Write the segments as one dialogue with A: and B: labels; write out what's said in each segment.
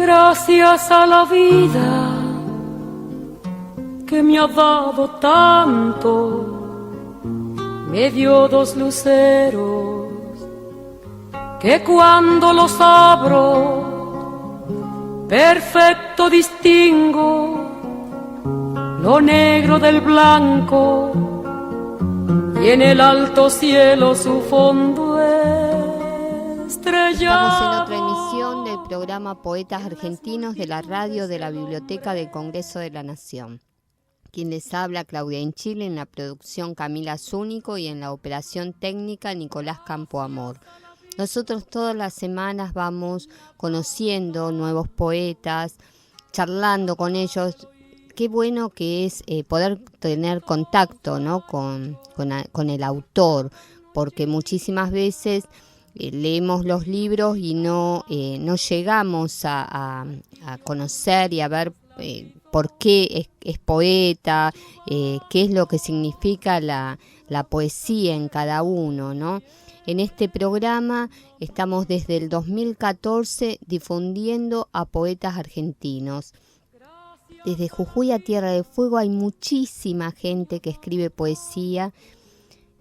A: Gracias a la vida que me ha dado tanto, me dio dos luceros que cuando los abro perfecto distingo lo negro del blanco y en el alto cielo su fondo estrellado.
B: Estamos en otra emisión del programa Poetas Argentinos de la radio de la Biblioteca del Congreso de la Nación. Quien les habla, Claudia Enchile, en la producción Camila Zúñigo y en la operación técnica Nicolás Campoamor. Nosotros todas las semanas vamos conociendo nuevos poetas, charlando con ellos. Qué bueno que es poder tener contacto, ¿no? con el autor, porque muchísimas veces leemos los libros y no llegamos a conocer y a ver por qué es poeta, qué es lo que significa la poesía en cada uno, ¿no? En este programa estamos desde el 2014 difundiendo a poetas argentinos. Desde Jujuy a Tierra del Fuego hay muchísima gente que escribe poesía.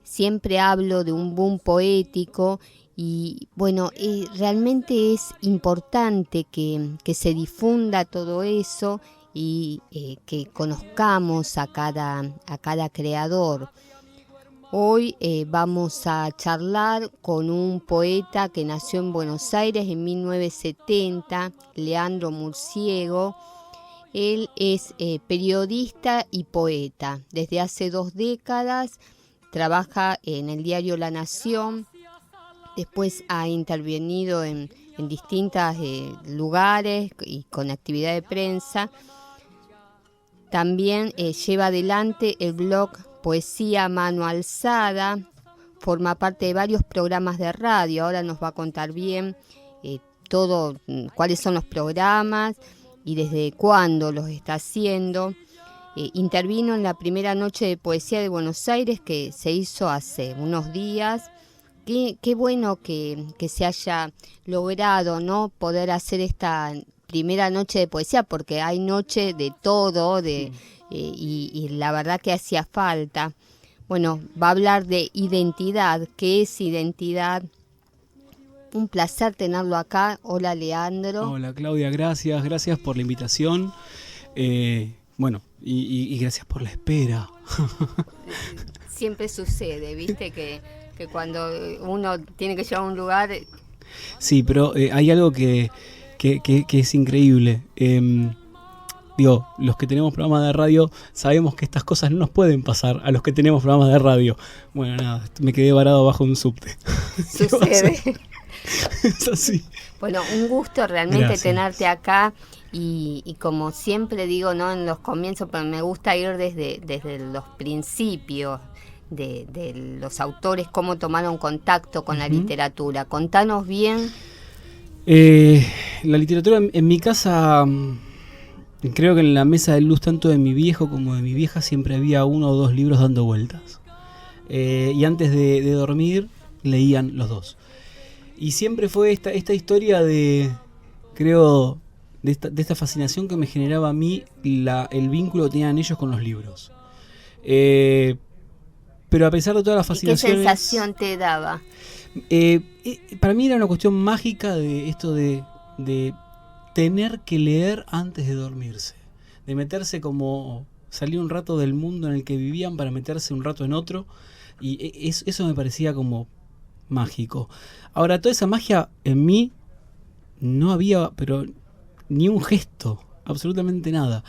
B: Siempre hablo de un boom poético y bueno, realmente es importante que se difunda todo eso y que conozcamos a cada creador. Hoy vamos a charlar con un poeta que nació en Buenos Aires en 1970, Leandro Murciego. Él es periodista y poeta. Desde hace 2 décadas trabaja en el diario La Nación. Después ha intervenido en distintos lugares y con actividad de prensa. También lleva adelante el blog Poesía a Mano Alzada. Forma parte de varios programas de radio. Ahora nos va a contar bien todo, cuáles son los programas y desde cuándo los está haciendo. Intervino en la primera noche de poesía de Buenos Aires que se hizo hace unos días. Qué bueno que se haya logrado, ¿no?, poder hacer esta primera noche de poesía, porque hay noche de todo, y la verdad que hacía falta. Bueno, va a hablar de identidad. ¿Qué es identidad? Un placer tenerlo acá. Hola, Leandro.
C: Hola, Claudia, gracias por la invitación. Bueno, y gracias por la espera.
B: Siempre sucede, ¿viste? Que cuando uno tiene que llegar a un lugar...
C: Sí, pero hay algo que es increíble. Los que tenemos programas de radio sabemos que estas cosas no nos pueden pasar a los que tenemos programas de radio. Bueno, nada, me quedé varado bajo un subte.
B: Sucede.
C: Es así.
B: Bueno, un gusto realmente
C: Gracias.
B: tenerte acá y como siempre digo, ¿no?, en los comienzos, pero me gusta ir desde los principios de los autores, cómo tomaron contacto con la literatura. Contanos bien.
C: La literatura en mi casa, creo que en la mesa de luz tanto de mi viejo como de mi vieja siempre había 1 o 2 libros dando vueltas. Y antes de dormir leían los 2. Y siempre fue esta historia de esta fascinación que me generaba a mí el vínculo que tenían ellos con los libros. Pero a pesar de todas las fascinaciones...
B: ¿Y qué sensación te daba?
C: Para mí era una cuestión mágica de esto de tener que leer antes de dormirse. De meterse, como salir un rato del mundo en el que vivían para meterse un rato en otro. Y eso me parecía como mágico. Ahora, toda esa magia en mí no había, pero ni un gesto, absolutamente nada.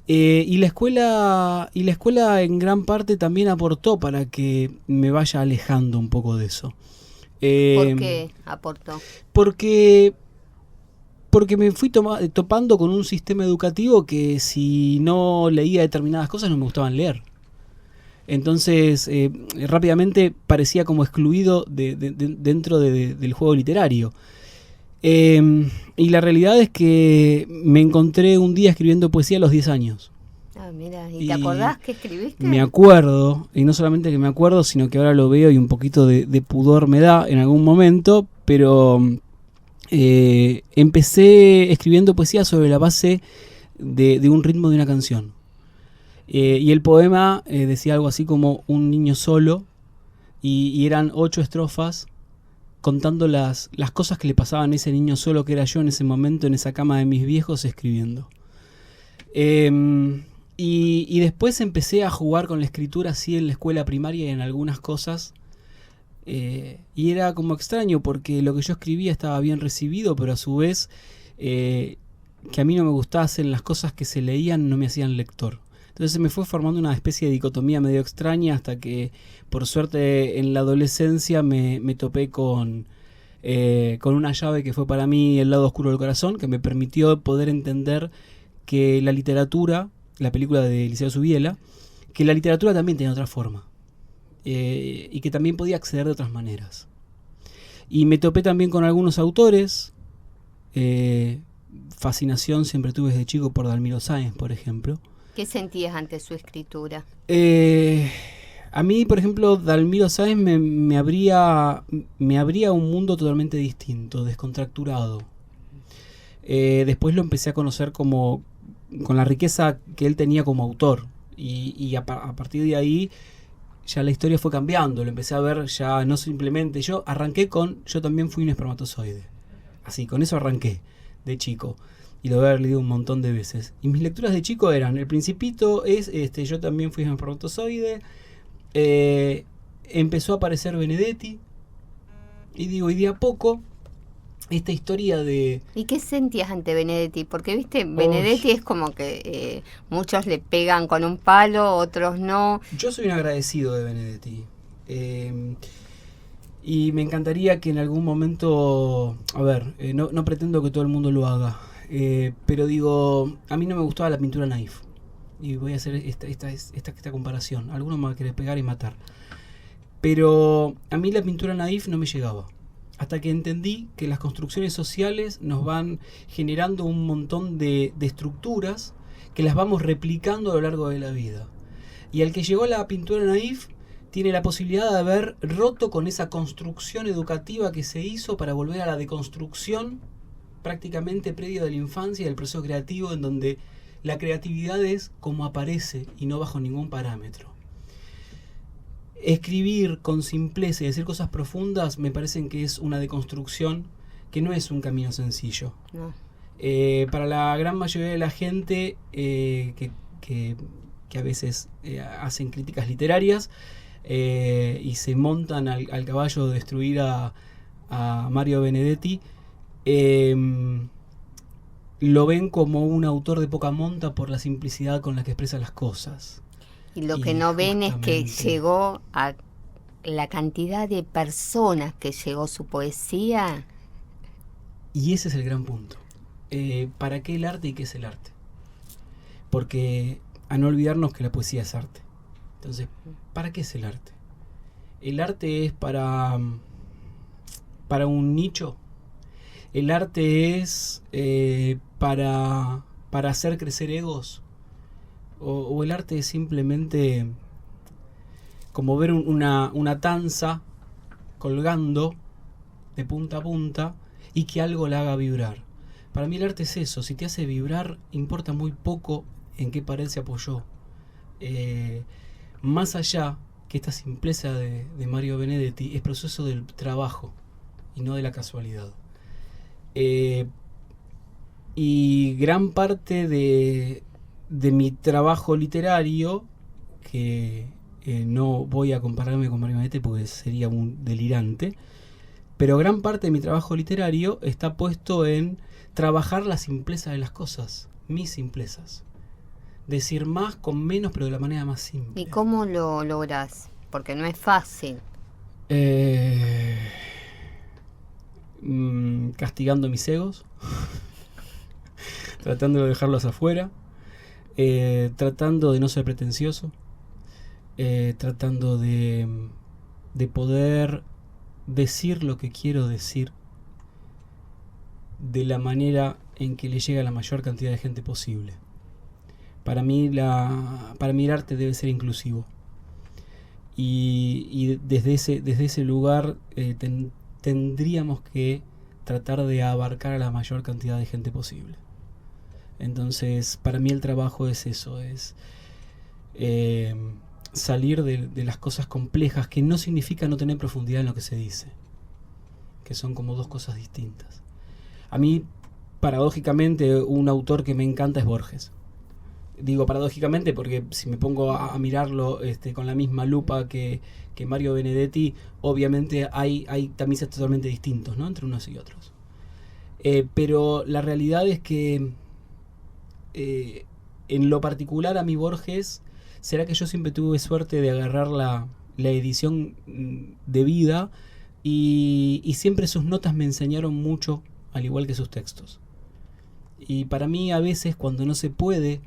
C: Y la escuela en gran parte también aportó para que me vaya alejando un poco de eso.
B: ¿Por qué aportó?
C: Porque me fui topando con un sistema educativo que si no leía determinadas cosas no me gustaban leer. Entonces rápidamente parecía como excluido dentro del juego literario. Y la realidad es que me encontré un día escribiendo poesía a los 10 años.
B: Ah, mira, ¿y te acordás que escribiste?
C: Me acuerdo, y no solamente que me acuerdo, sino que ahora lo veo y un poquito de pudor me da en algún momento, pero empecé escribiendo poesía sobre la base de un ritmo de una canción. Y el poema decía algo así como un niño solo, y eran 8 estrofas contando las cosas que le pasaban a ese niño solo que era yo en ese momento, en esa cama de mis viejos, escribiendo. Y después empecé a jugar con la escritura así en la escuela primaria y en algunas cosas. Y era como extraño porque lo que yo escribía estaba bien recibido, pero a su vez que a mí no me gustasen las cosas que se leían, no me hacían lector. Entonces se me fue formando una especie de dicotomía medio extraña hasta que, por suerte, en la adolescencia me topé con una llave que fue para mí el lado oscuro del corazón, que me permitió poder entender que la literatura, la película de Eliseo Subiela, que la literatura también tenía otra forma y que también podía acceder de otras maneras. Y me topé también con algunos autores. Fascinación siempre tuve desde chico por Dalmiro Sáenz, por ejemplo.
B: ¿Qué sentías ante su escritura?
C: A mí, por ejemplo, Dalmiro Sáenz me abría un mundo totalmente distinto, descontracturado. Después lo empecé a conocer con la riqueza que él tenía como autor. Y a partir de ahí ya la historia fue cambiando. Lo empecé a ver ya no simplemente... Yo también fui un espermatozoide. Así, con eso arranqué de chico. Y lo he leído un montón de veces. Y mis lecturas de chico eran El Principito, yo también fui un espermatozoide. Empezó a aparecer Benedetti. Y de a poco, esta historia de...
B: ¿Y qué sentías ante Benedetti? Porque, viste, Benedetti es como que muchos le pegan con un palo, otros no.
C: Yo soy un agradecido de Benedetti. Y me encantaría que en algún momento... no pretendo que todo el mundo lo haga. Pero digo, a mí no me gustaba la pintura naif. Y voy a hacer esta comparación. Algunos me van a querer pegar y matar. Pero a mí la pintura naif no me llegaba. Hasta que entendí que las construcciones sociales nos van generando un montón de estructuras que las vamos replicando a lo largo de la vida. Y al que llegó a la pintura naif tiene la posibilidad de haber roto con esa construcción educativa que se hizo para volver a la deconstrucción prácticamente previo de la infancia y del proceso creativo, en donde la creatividad es como aparece y no bajo ningún parámetro. Escribir con simpleza y decir cosas profundas me parecen que es una deconstrucción que no es un camino sencillo.
B: No.
C: Para la gran mayoría de la gente que a veces hacen críticas literarias y se montan al caballo de destruir a Mario Benedetti, lo ven como un autor de poca monta por la simplicidad con la que expresa las cosas.
B: Y lo que no ven es que llegó a la cantidad de personas que llegó su poesía.
C: Y ese es el gran punto. ¿Para qué el arte y qué es el arte? Porque a no olvidarnos que la poesía es arte. Entonces, ¿para qué es el arte? El arte es para un nicho. El arte es para hacer crecer egos. O el arte es simplemente como ver una tanza colgando de punta a punta y que algo la haga vibrar. Para mí el arte es eso. Si te hace vibrar, importa muy poco en qué pared se apoyó. Más allá que esta simpleza de Mario Benedetti es proceso del trabajo y no de la casualidad. Y gran parte de mi trabajo literario, que no voy a compararme con Mario Benedetti porque sería un delirante, pero gran parte de mi trabajo literario está puesto en trabajar la simpleza de las cosas, mis simplezas. Decir más con menos, pero de la manera más simple.
B: ¿Y cómo lo lográs? Porque no es fácil.
C: Castigando mis egos, tratando de dejarlos afuera, tratando de no ser pretencioso, tratando de poder decir lo que quiero decir de la manera en que le llega a la mayor cantidad de gente posible. Para mí el arte debe ser inclusivo. Y desde ese lugar tendríamos que tratar de abarcar a la mayor cantidad de gente posible. Entonces, para mí el trabajo es eso, es salir de las cosas complejas, que no significa no tener profundidad en lo que se dice, que son como dos cosas distintas. A mí, paradójicamente, un autor que me encanta es Borges. Digo paradójicamente porque si me pongo a mirarlo con la misma lupa que Mario Benedetti, obviamente hay tamices totalmente distintos, ¿no?, entre unos y otros. Pero la realidad es que en lo particular a mi Borges, será que yo siempre tuve suerte de agarrar la edición de vida y siempre sus notas me enseñaron mucho, al igual que sus textos. Y para mí a veces cuando no se puede,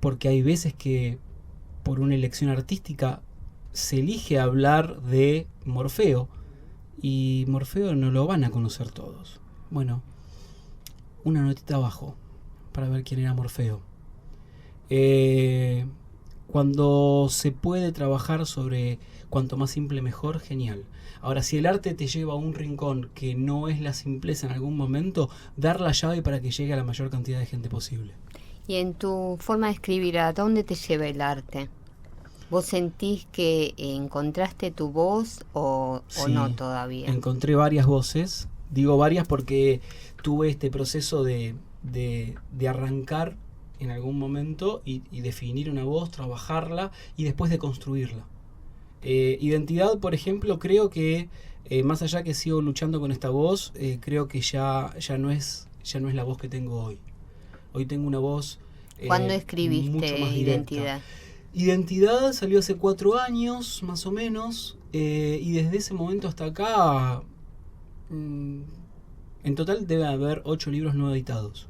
C: porque hay veces que por una elección artística se elige hablar de Morfeo, y Morfeo no lo van a conocer todos. Bueno, una notita abajo para ver quién era Morfeo. Cuando se puede trabajar sobre cuanto más simple mejor, genial. Ahora, si el arte te lleva a un rincón que no es la simpleza en algún momento, dar la llave para que llegue a la mayor cantidad de gente posible.
B: Y en tu forma de escribir, ¿a dónde te lleva el arte? ¿Vos sentís que encontraste tu voz o no todavía?
C: Encontré varias voces. Digo varias porque tuve este proceso de arrancar en algún momento y definir una voz, trabajarla y después de construirla. Identidad, por ejemplo, creo que más allá que sigo luchando con esta voz, creo que ya no es la voz que tengo hoy. Hoy tengo una voz
B: ¿Cuándo
C: mucho
B: escribiste
C: más
B: Identidad?
C: Identidad salió hace 4 años, más o menos, y desde ese momento hasta acá, en total debe haber 8 libros no editados.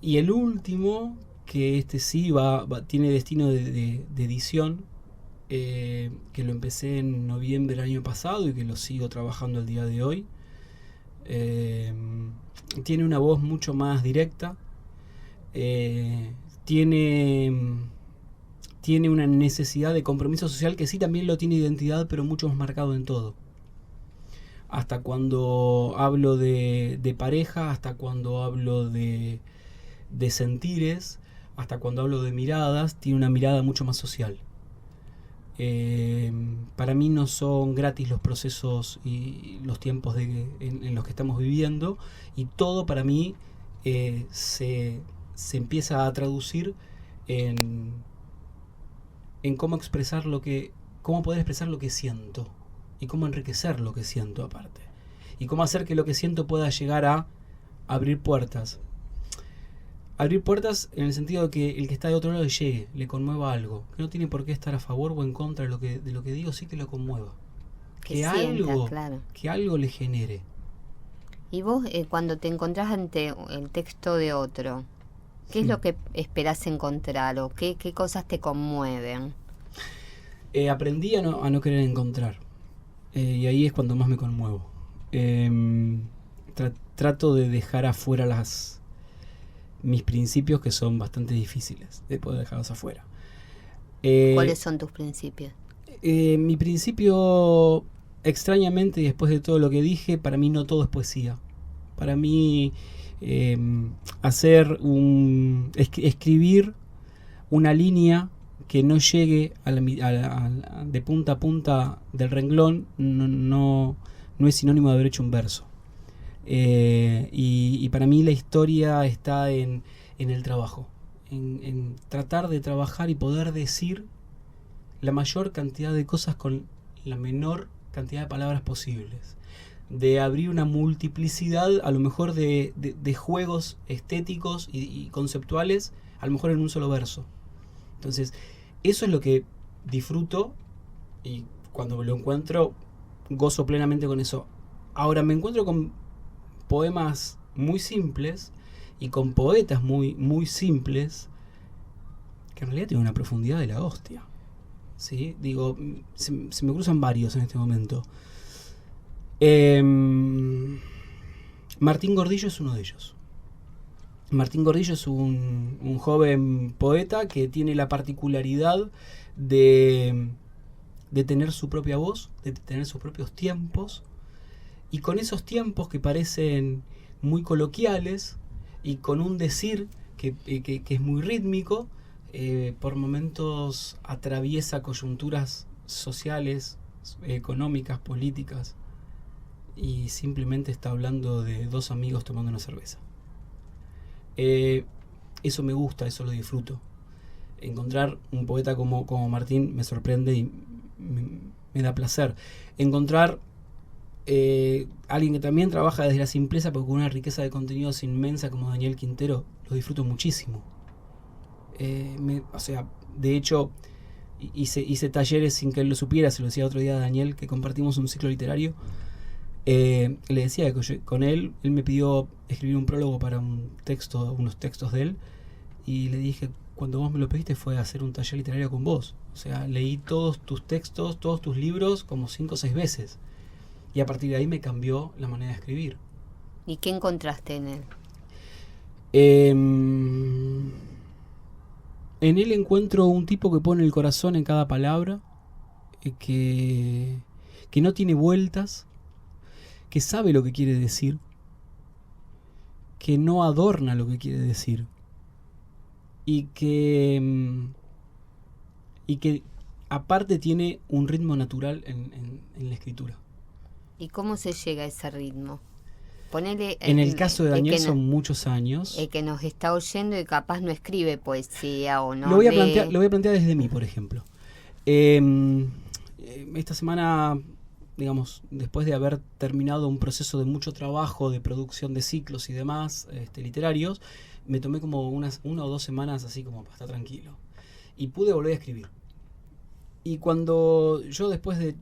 C: Y el último, que sí tiene destino de edición, que lo empecé en noviembre del año pasado y que lo sigo trabajando al día de hoy. Tiene una voz mucho más directa, tiene una necesidad de compromiso social que sí también lo tiene Identidad, pero mucho más marcado en todo. Hasta cuando hablo de pareja, hasta cuando hablo de sentires, hasta cuando hablo de miradas, tiene una mirada mucho más social. Para mí no son gratis los procesos y los tiempos en los que estamos viviendo, y todo para mí se empieza a traducir en cómo poder expresar lo que siento y cómo enriquecer lo que siento aparte, y cómo hacer que lo que siento pueda llegar a abrir puertas en el sentido de que el que está de otro lado llegue, le conmueva algo, que no tiene por qué estar a favor o en contra de lo que digo, sí que lo conmueva, que algo le genere.
B: Y vos, cuando te encontrás ante el texto de otro, ¿qué es lo que esperás encontrar o qué cosas te conmueven?
C: Aprendí a no querer encontrar, y ahí es cuando más me conmuevo. Trato de dejar afuera mis principios, que son bastante difíciles de poder dejarlos afuera.
B: ¿Cuáles son tus principios?
C: Mi principio, extrañamente, y después de todo lo que dije, para mí no todo es poesía. Para mí escribir una línea que no llegue de punta a punta del renglón no es sinónimo de haber hecho un verso. Y para mí la historia está en el trabajo, en tratar de trabajar y poder decir la mayor cantidad de cosas con la menor cantidad de palabras posibles, de abrir una multiplicidad a lo mejor de juegos estéticos y conceptuales, a lo mejor en un solo verso. Entonces eso es lo que disfruto, y cuando lo encuentro gozo plenamente con eso. Ahora me encuentro con poemas muy simples y con poetas muy, muy simples, que en realidad tienen una profundidad de la hostia, ¿sí? Digo, se me cruzan varios en este momento. Martín Gordillo es uno de ellos. Martín Gordillo es un joven poeta que tiene la particularidad de tener su propia voz, de tener sus propios tiempos, Y con esos tiempos que parecen muy coloquiales y con un decir que es muy rítmico, por momentos atraviesa coyunturas sociales, económicas, políticas, y simplemente está hablando de dos amigos tomando una cerveza. Eso me gusta, eso lo disfruto. Encontrar un poeta como Martín me sorprende y me da placer. Encontrar alguien que también trabaja desde la simpleza, pero con una riqueza de contenidos inmensa como Daniel Quintero, lo disfruto muchísimo. De hecho, hice talleres sin que él lo supiera. Se lo decía otro día a Daniel, que compartimos un ciclo literario. Le decía que con él me pidió escribir un prólogo para unos textos de él, y le dije, cuando vos me lo pediste fue hacer un taller literario con vos. O sea, leí todos tus textos, todos tus libros como 5 o 6 veces, y a partir de ahí me cambió la manera de escribir.
B: ¿Y qué encontraste en él?
C: En él encuentro un tipo que pone el corazón en cada palabra, que no tiene vueltas, que sabe lo que quiere decir, que no adorna lo que quiere decir, y que aparte tiene un ritmo natural en la escritura.
B: ¿Y cómo se llega a ese ritmo? Ponele,
C: en el caso de Daniel son muchos años.
B: El que nos está oyendo y capaz no escribe poesía o no.
C: Lo voy a plantear desde mí, por ejemplo. Esta semana, digamos, después de haber terminado un proceso de mucho trabajo de producción de ciclos y demás literarios, me tomé como una o 2 semanas así como para estar tranquilo. Y pude volver a escribir. Y cuando yo después de,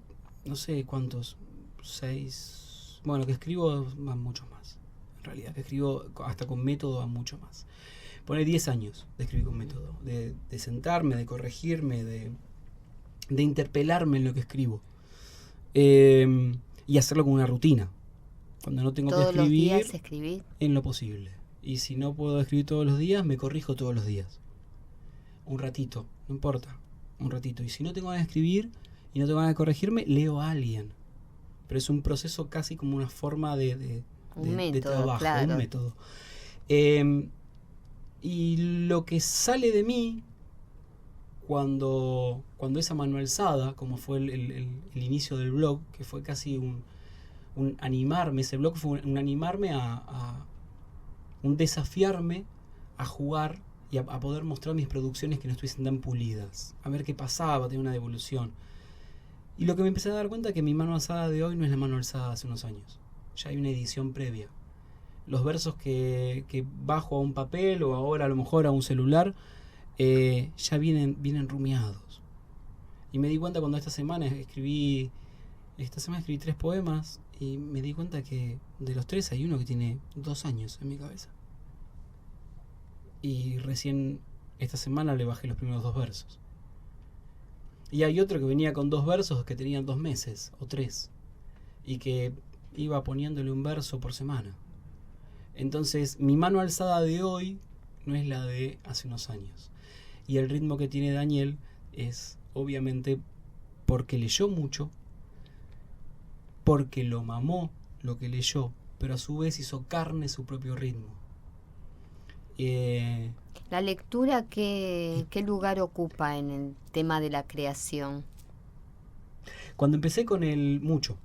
C: no sé cuántos, 6... Bueno, que escribo van muchos más. En realidad, que escribo hasta con método van mucho más. Pone 10 años de escribir con método. De sentarme, de corregirme, de interpelarme en lo que escribo. Y hacerlo con una rutina. Cuando no tengo que escribir,
B: ¿todos los días escribir?
C: En lo posible. Y si no puedo escribir todos los días, me corrijo todos los días. Un ratito, no importa. Un ratito. Y si no tengo ganas de escribir y no tengo ganas de corregirme, leo a alguien. Pero es un proceso casi como una forma de trabajo, claro. Un método. Y lo que sale de mí cuando es amanualzada, como fue el inicio del blog, que fue casi un animarme, ese blog fue un animarme a un desafiarme a jugar y a poder mostrar mis producciones que no estuviesen tan pulidas, a ver qué pasaba, tener una devolución. Y lo que me empecé a dar cuenta es que mi mano alzada de hoy no es la mano alzada de hace unos años. Ya hay una edición previa. Los versos que bajo a un papel o ahora a lo mejor a un celular ya vienen rumiados. Y me di cuenta cuando esta semana escribí 3 poemas y me di cuenta que de los 3 hay uno que tiene 2 años en mi cabeza. Y recién esta semana le bajé los primeros 2 versos. Y hay otro que venía con 2 versos que tenían 2 meses o 3 y que iba poniéndole un verso por semana. Entonces mi mano alzada de hoy no es la de hace unos años. Y el ritmo que tiene Daniel es obviamente porque leyó mucho, porque lo mamó lo que leyó, pero a su vez hizo carne su propio ritmo.
B: ¿La lectura qué lugar ocupa en el tema de la creación?
C: Cuando empecé con mucho.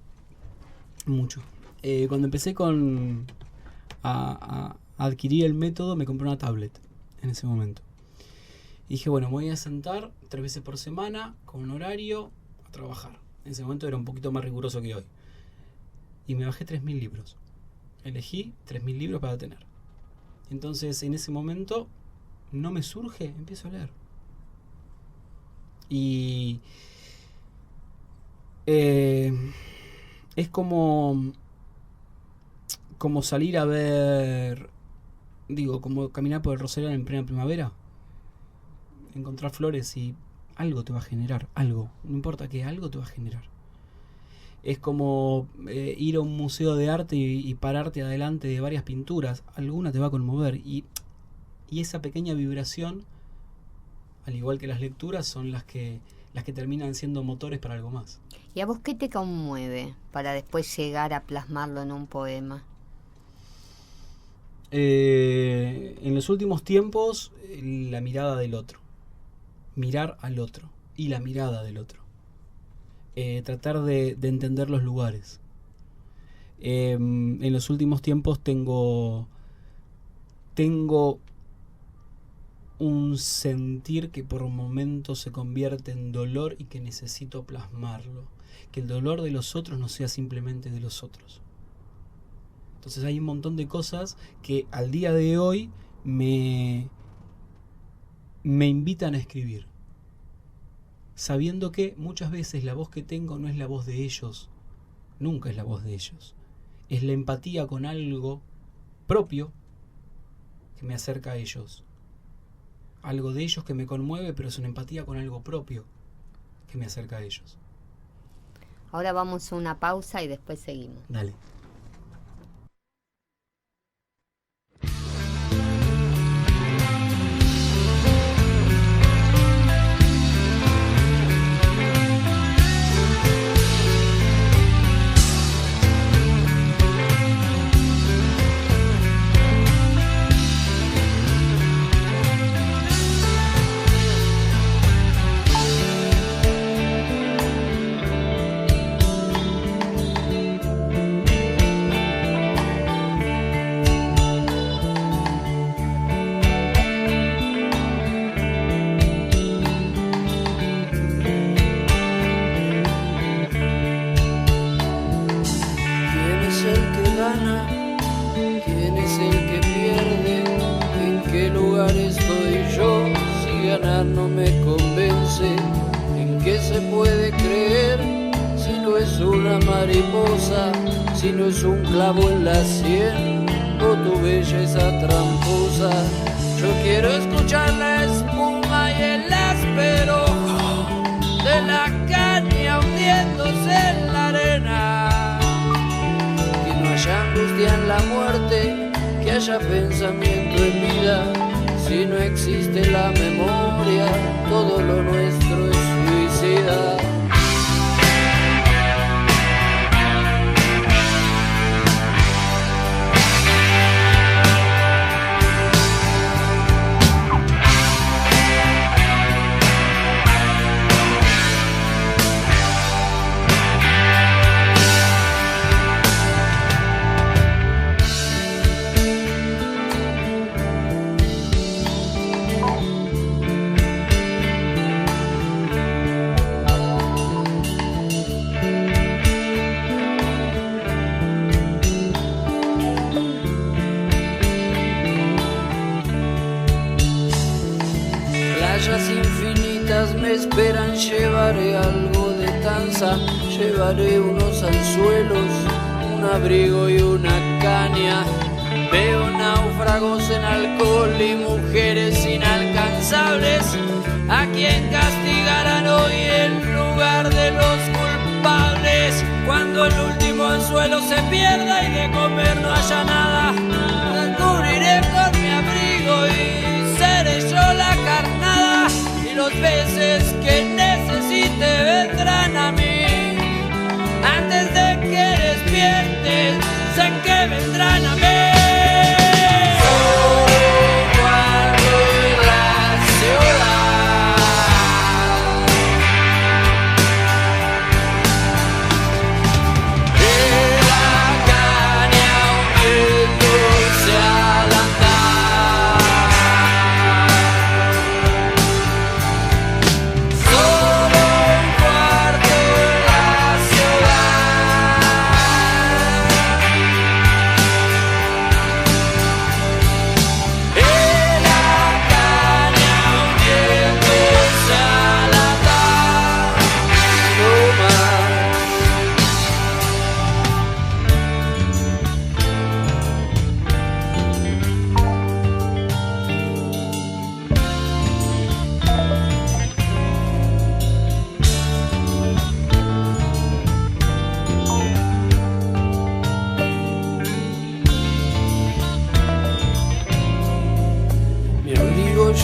C: Cuando empecé a adquirir el método, me compré una tablet en ese momento. Y dije, bueno, me voy a sentar 3 veces por semana, con un horario, a trabajar. En ese momento era un poquito más riguroso que hoy. Y me bajé 3.000 libros. Elegí 3.000 libros para tener. Entonces, en ese momento, no me surge, empiezo a leer. Y es como salir a ver, como caminar por el Rosedal en plena primavera, encontrar flores y algo te va a generar, algo, no importa qué, algo te va a generar. Es como ir a un museo de arte y pararte adelante de varias pinturas, alguna te va a conmover y esa pequeña vibración, al igual que las lecturas, son las que las que terminan siendo motores para algo más.
B: ¿Y a vos qué te conmueve para después llegar a plasmarlo en un poema?
C: En los últimos tiempos, la mirada del otro. Mirar al otro y la mirada del otro. Tratar de entender los lugares. En los últimos tiempos tengo un sentir que por momentos se convierte en dolor y que necesito plasmarlo. Que el dolor de los otros no sea simplemente de los otros. Entonces hay un montón de cosas que al día de hoy me invitan a escribir. Sabiendo que muchas veces la voz que tengo no es la voz de ellos. Nunca es la voz de ellos. Es la empatía con algo propio que me acerca a ellos. Algo de ellos que me conmueve, pero es una empatía con algo propio que me acerca a ellos.
B: Ahora vamos a una pausa y después seguimos.
C: Dale.
D: Si no es un clavo en la sien o tu belleza tramposa, yo quiero escuchar la espuma y el áspero de la caña hundiéndose en la arena. Que no haya angustia en la muerte, que haya pensamiento en vida. Si no existe la memoria, todo lo nuestro es suicida. Me esperan, llevaré algo de tanza, llevaré unos anzuelos, un abrigo y una caña. Veo náufragos en alcohol y mujeres inalcanzables, a quien castigarán hoy en lugar de los culpables. Cuando el último anzuelo se pierda y de comer no haya nada, cubriré con mi abrigo y seré yo la carnada. Los peces que necesite vendrán a mí. Antes de que despiertes, sé que vendrán a mí.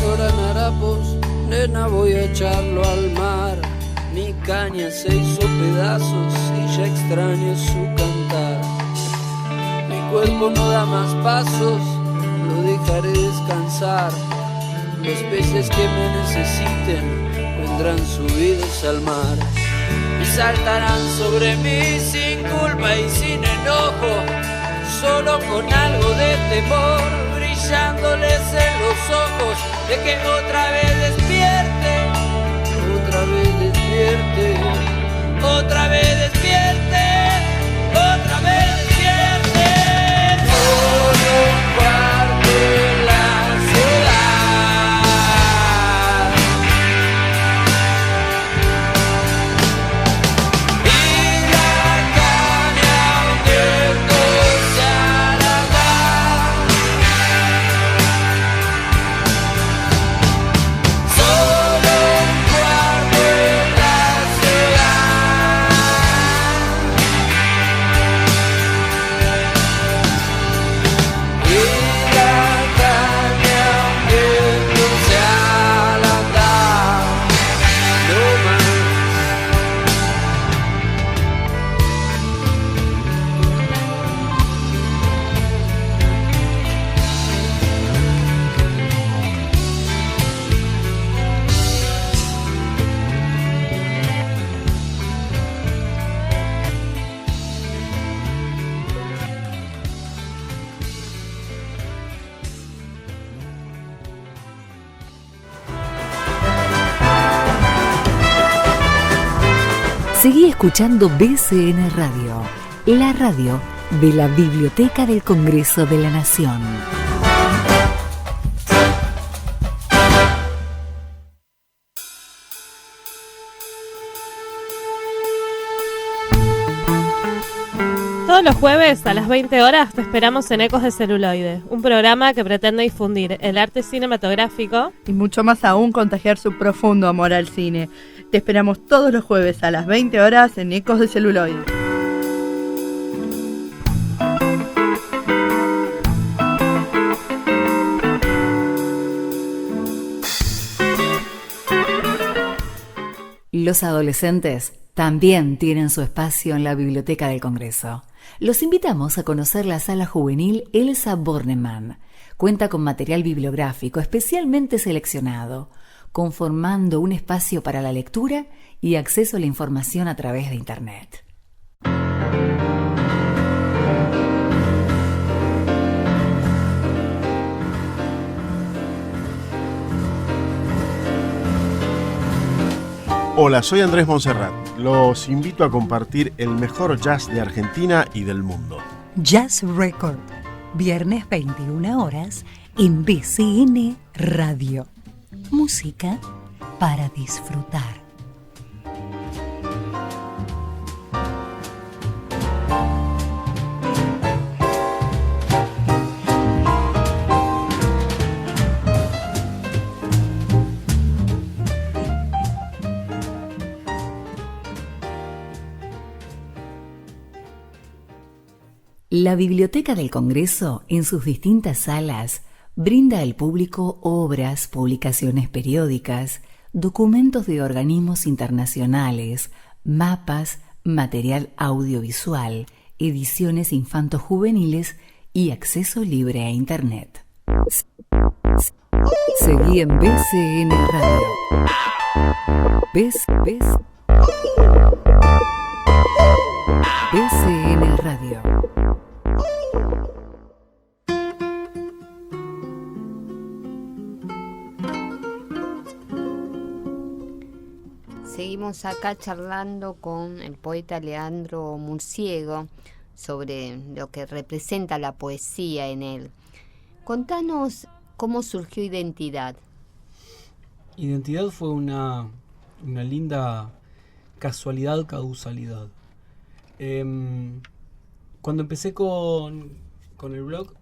D: Lloran harapos, nena, voy a echarlo al mar. caña se hizo pedazos y ya extraño su cantar. Mi cuerpo no da más pasos, lo dejaré descansar. Los peces que me necesiten vendrán subidos al mar y saltarán sobre mí sin culpa y sin enojo, solo con algo de temor brillándoles en los ojos, de que otra vez despierte, otra vez despierte, otra vez despierte, otra vez despierte. Solo un cuarto en la ciudad.
E: Seguí escuchando BCN Radio, la radio de la Biblioteca del Congreso de la Nación.
F: Todos los jueves a las 20 horas te esperamos en Ecos de Celuloide, un programa que pretende difundir el arte cinematográfico
G: y mucho más aún contagiar su profundo amor al cine. Te esperamos todos los jueves a las 20 horas en Ecos de Celuloide.
E: Los adolescentes también tienen su espacio en la Biblioteca del Congreso. Los invitamos a conocer la sala juvenil Elsa Bornemann. Cuenta con material bibliográfico especialmente seleccionado, conformando un espacio para la lectura y acceso a la información a través de Internet.
H: Hola, soy Andrés Monserrat. Los invito a compartir el mejor jazz de Argentina y del mundo.
I: Jazz Record, viernes 21 horas en BCN Radio. Música para disfrutar.
E: La Biblioteca del Congreso, en sus distintas salas, brinda al público obras, publicaciones periódicas, documentos de organismos internacionales, mapas, material audiovisual, ediciones infanto-juveniles y acceso libre a Internet. Seguí en BCN Radio. BCN Radio.
B: Seguimos acá charlando con el poeta Leandro Murciego sobre lo que representa la poesía en él. Contanos cómo surgió Identidad.
C: Identidad fue una linda casualidad, causalidad. Cuando empecé con el blog,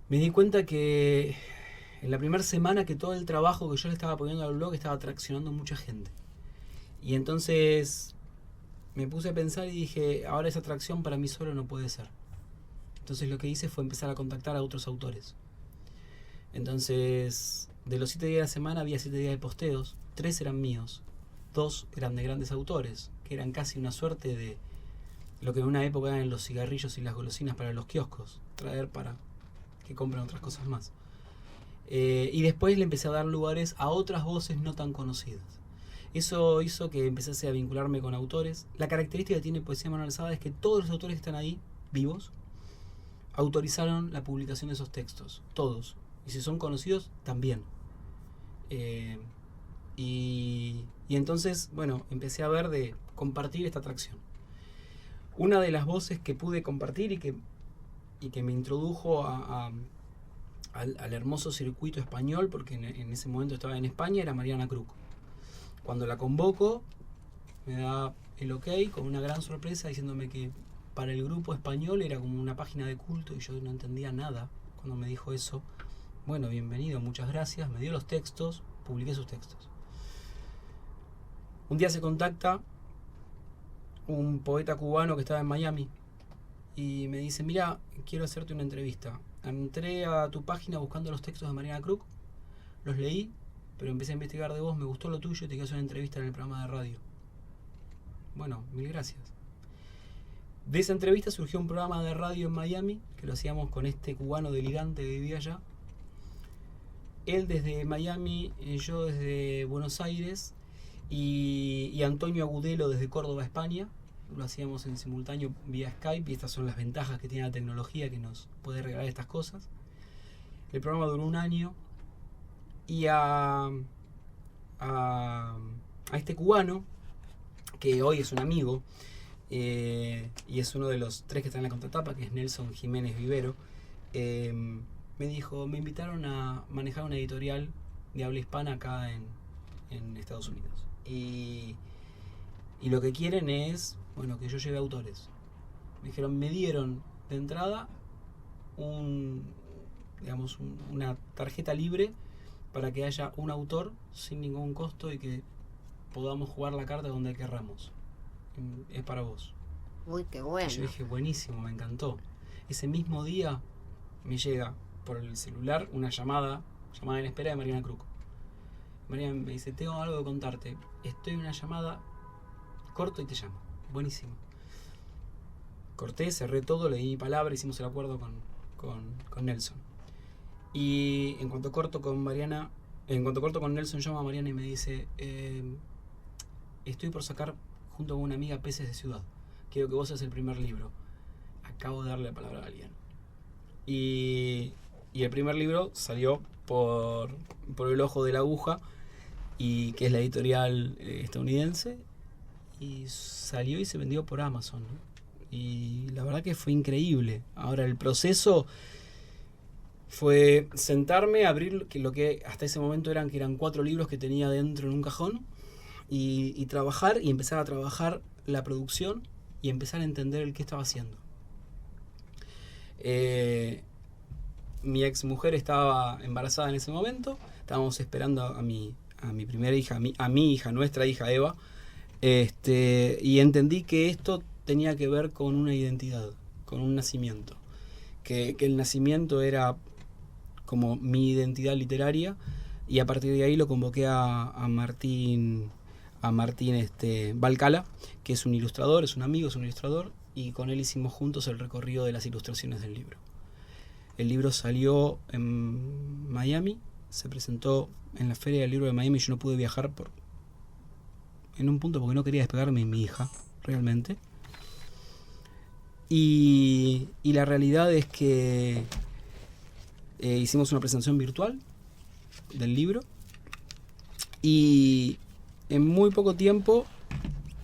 C: me di cuenta que en la primera semana que todo el trabajo que yo le estaba poniendo al blog estaba traccionando mucha gente. Y entonces me puse a pensar y dije, ahora esa atracción para mí solo no puede ser. Entonces lo que hice fue empezar a contactar a otros autores. Entonces, de los 7 días de la semana había 7 días de posteos, 3 eran míos, 2 eran de grandes autores, que eran casi una suerte de lo que en una época eran los cigarrillos y las golosinas para los kioscos, traer para que compren otras cosas más. Y después le empecé a dar lugares a otras voces no tan conocidas. Eso hizo que empezase a vincularme con autores. La característica que tiene Poesía Manual Alzada es que todos los autores que están ahí, vivos, autorizaron la publicación de esos textos, todos. Y si son conocidos, también. Y entonces, bueno, empecé a ver de compartir esta atracción. Una de las voces que pude compartir y que me introdujo al hermoso circuito español, porque en ese momento estaba en España, era Mariana Kruk. Cuando la convoco, me da el ok con una gran sorpresa diciéndome que para el grupo español era como una página de culto y yo no entendía nada cuando me dijo eso. Bueno, bienvenido, muchas gracias. Me dio los textos, publiqué sus textos. Un día se contacta un poeta cubano que estaba en Miami y me dice, mira, quiero hacerte una entrevista. Entré a tu página buscando los textos de Mariana Kruk, los leí, pero empecé a investigar de vos, me gustó lo tuyo y te quiero hacer una entrevista en el programa de radio. Bueno, mil gracias. De esa entrevista surgió un programa de radio en Miami, que lo hacíamos con este cubano delirante que vivía allá. Él desde Miami, yo desde Buenos Aires y Antonio Agudelo desde Córdoba, España. Lo hacíamos en simultáneo vía Skype y estas son las ventajas que tiene la tecnología que nos puede regalar estas cosas. El programa duró 1 año y a este cubano, que hoy es un amigo y es uno de los 3 que están en la contratapa, que es Nelson Jiménez Vivero, me dijo, me invitaron a manejar una editorial de habla hispana acá en Estados Unidos. Y lo que quieren es, bueno, que yo lleve autores. Me dijeron, me dieron de entrada una tarjeta libre para que haya un autor sin ningún costo y que podamos jugar la carta donde querramos. Es para vos.
B: Uy, qué bueno.
C: Y yo dije, buenísimo, me encantó. Ese mismo día me llega por el celular una llamada en espera de Mariana Kruk. Mariana me dice, tengo algo que contarte. Estoy en una llamada, corto y te llamo. Buenísimo. Corté, cerré todo, le di mi palabra, hicimos el acuerdo con Nelson. Y en cuanto corto con Nelson, llama a Mariana y me dice, estoy por sacar junto con una amiga Peces de Ciudad. Quiero que vos seas el primer libro. Acabo de darle la palabra a alguien. Y el primer libro salió por el ojo de la aguja, y que es la editorial estadounidense, y salió y se vendió por Amazon, ¿no? Y la verdad que fue increíble. Ahora el proceso fue sentarme, abrir lo que hasta ese momento eran 4 libros que tenía dentro en un cajón, y trabajar, y empezar a trabajar la producción y empezar a entender el que estaba haciendo. Mi ex mujer estaba embarazada en ese momento, estábamos esperando a mi primera hija, a mi hija, nuestra hija Eva, y entendí que esto tenía que ver con una identidad, con un nacimiento, que el nacimiento era como mi identidad literaria, y a partir de ahí lo convoqué a Martín Balcala, que es un ilustrador, es un amigo, es un ilustrador, y con él hicimos juntos el recorrido de las ilustraciones del libro. El libro salió en Miami, se presentó en la Feria del Libro de Miami. Yo no pude viajar en un punto porque no quería despegarme de mi hija, realmente. Y la realidad es que hicimos una presentación virtual del libro y en muy poco tiempo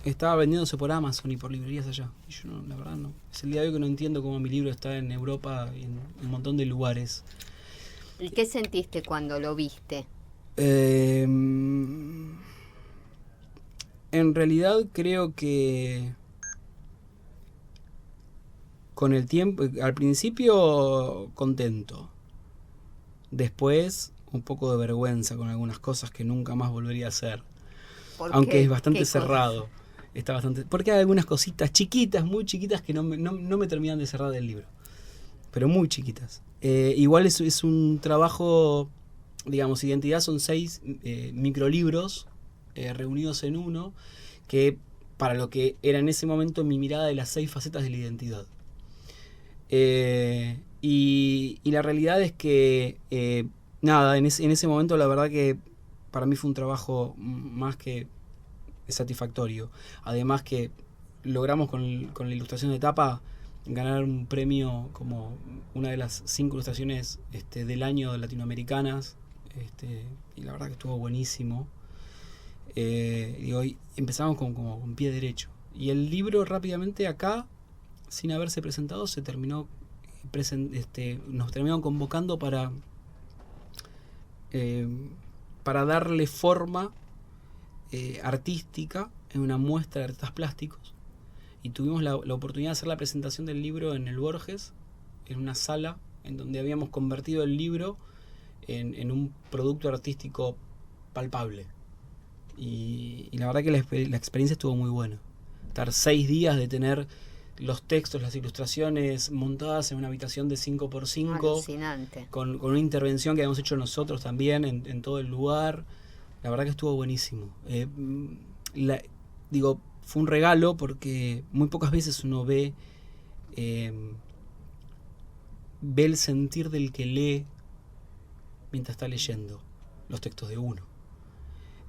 C: estaba vendiéndose por Amazon y por librerías allá. Y yo la verdad no. Es el día de hoy que no entiendo cómo mi libro está en Europa y en un montón de lugares.
B: ¿Y qué sentiste cuando lo viste?
C: En realidad creo que con el tiempo, al principio contento. Después un poco de vergüenza con algunas cosas que nunca más volvería a hacer. Aunque es bastante cerrado. Está bastante, porque hay algunas cositas chiquitas, muy chiquitas, que no me terminan de cerrar del libro, pero muy chiquitas. Igual es un trabajo, digamos, Identidad son 6 microlibros reunidos en uno, que para lo que era en ese momento mi mirada de las 6 facetas de la identidad. Y la realidad es que, nada, en ese momento la verdad que para mí fue un trabajo más que satisfactorio. Además que logramos con la ilustración de tapa ganar un premio como una de las 5 ilustraciones del año latinoamericanas, y la verdad que estuvo buenísimo. Y hoy empezamos con pie derecho. Y el libro rápidamente acá, sin haberse presentado, se terminó nos terminaron convocando para darle forma artística en una muestra de artistas plásticos, y tuvimos la oportunidad de hacer la presentación del libro en el Borges, en una sala en donde habíamos convertido el libro en un producto artístico palpable, y la verdad que la experiencia estuvo muy buena. Estar 6 días de tener los textos, las ilustraciones montadas en una habitación de 5x5,
B: alucinante,
C: con una intervención que habíamos hecho nosotros también en todo el lugar. La verdad que estuvo buenísimo. Fue un regalo porque muy pocas veces uno ve el sentir del que lee mientras está leyendo los textos de uno.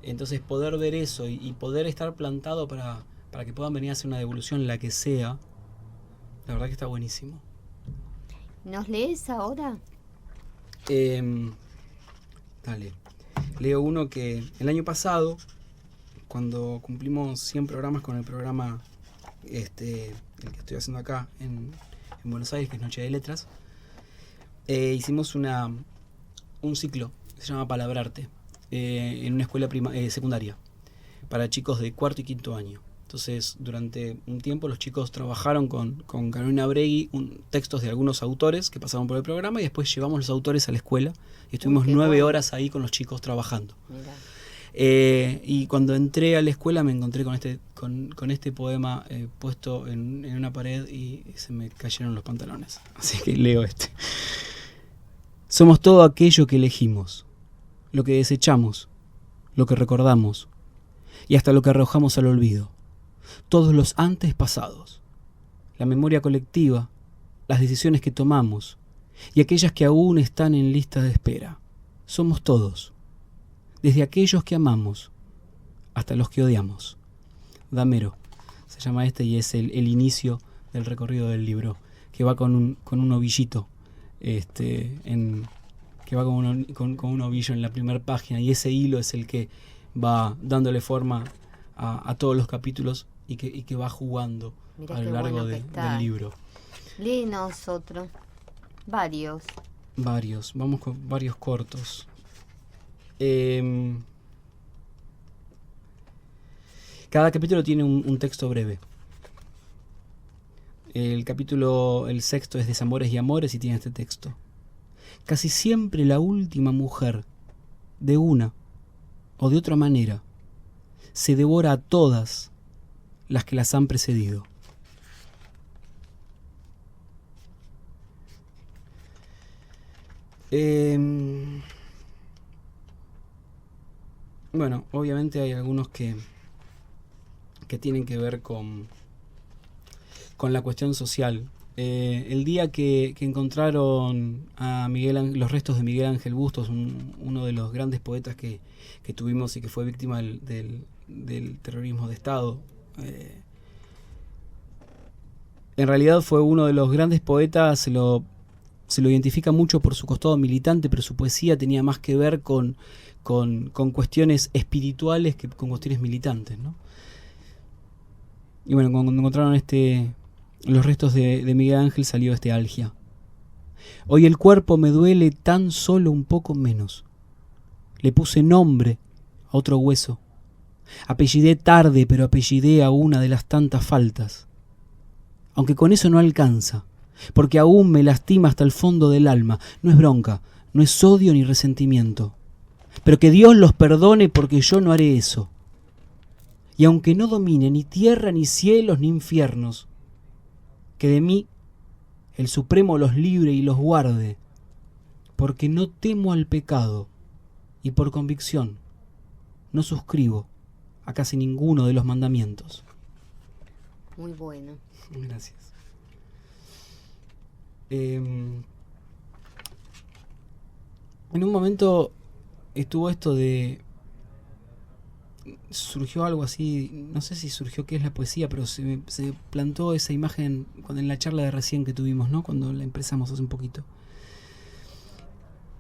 C: Entonces poder ver eso y poder estar plantado para que puedan venir a hacer una devolución, la que sea, la verdad que está buenísimo.
B: ¿Nos lees ahora?
C: Dale. Leo uno que el año pasado, cuando cumplimos 100 programas con el programa el que estoy haciendo acá en Buenos Aires, que es Noche de Letras, hicimos un ciclo que se llama Palabrarte, en una escuela secundaria para chicos de 4º y 5º año. Entonces, durante un tiempo los chicos trabajaron con Carolina Bregui textos de algunos autores que pasaron por el programa, y después llevamos los autores a la escuela y estuvimos 9 horas ahí con los chicos trabajando. Y cuando entré a la escuela me encontré con este poema puesto en una pared y se me cayeron los pantalones. Así que leo este. Somos todo aquello que elegimos, lo que desechamos, lo que recordamos y hasta lo que arrojamos al olvido. Todos los antes pasados, la memoria colectiva, las decisiones que tomamos y aquellas que aún están en lista de espera. Somos todos, desde aquellos que amamos hasta los que odiamos. Damero se llama y es el inicio del recorrido del libro, que va con un ovillito, que va con un ovillo en la primera página, y ese hilo es el que va dándole forma a todos los capítulos y que va jugando a lo largo del libro.
B: Léenos otro. Varios.
C: Vamos con varios cortos. Cada capítulo tiene un texto breve. El 6º es Desamores y Amores y tiene este texto. Casi siempre la última mujer, de una o de otra manera, se devora a todas las que las han precedido. Bueno, obviamente hay algunos que tienen que ver con la cuestión social. El día que encontraron a los restos de Miguel Ángel Bustos, uno de los grandes poetas que tuvimos y que fue víctima del terrorismo de Estado, en realidad fue uno de los grandes poetas. Se lo identifica mucho por su costado militante, pero su poesía tenía más que ver con cuestiones espirituales que con cuestiones militantes, ¿no? Y bueno, cuando encontraron los restos de Miguel Ángel, salió Algia. Hoy el cuerpo me duele tan solo un poco menos. Le puse nombre a otro hueso. Apellidé tarde, pero apellidé a una de las tantas faltas. Aunque con eso no alcanza, porque aún me lastima hasta el fondo del alma. No es bronca, no es odio ni resentimiento. Pero que Dios los perdone, porque yo no haré eso. Y aunque no domine ni tierra, ni cielos, ni infiernos, que de mí el Supremo los libre y los guarde, porque no temo al pecado y por convicción no suscribo a casi ninguno de los mandamientos.
B: Muy bueno.
C: Gracias. En un momento estuvo esto de... surgió algo así, no sé si surgió qué es la poesía, pero se plantó esa imagen en la charla de recién que tuvimos, ¿no? Cuando la empezamos hace un poquito.